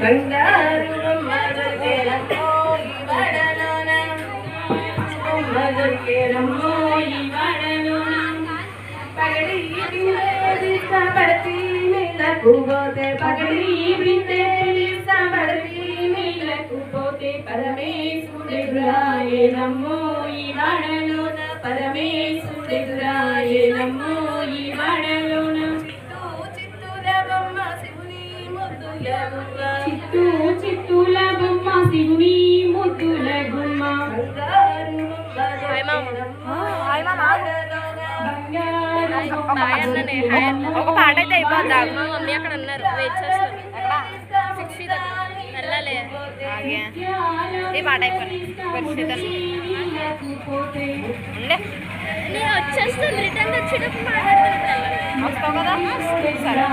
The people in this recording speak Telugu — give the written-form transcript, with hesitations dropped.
బంగారు బొమ్మ దొరికేనమ్మో ఈ వాడలోన బొమ్మ దొరికేనమ్మో ఈ వాడలోన పగడి బిందె పడతి నీళ్ళకు పోతే పగడి బిందె పడతి నీళ్ళకు పోతే పరమేశ్వరుడెదురాయేనమ్మో ఈ వాడలోన పరమేశ్వరుడెదురాయేనమ్మో ఈ వాడలోన చిత్తూల బొమ్మ శివుని ముద్దుల గుమ్మ చిత్తూల బొమ్మ శివుని ముద్దుల గుమ్మ ఒక పాట అయితే అయిపోద్దా మా మమ్మీ అక్కడ ఉన్నారు వెయిట్ చేస్తారు వెళ్ళలే ఈ పాట అయిపోయింది నేను వచ్చేస్తాను రిటర్న్ వచ్చేటప్పుడు మాట్లాడుతాను వస్తావు కదా సరే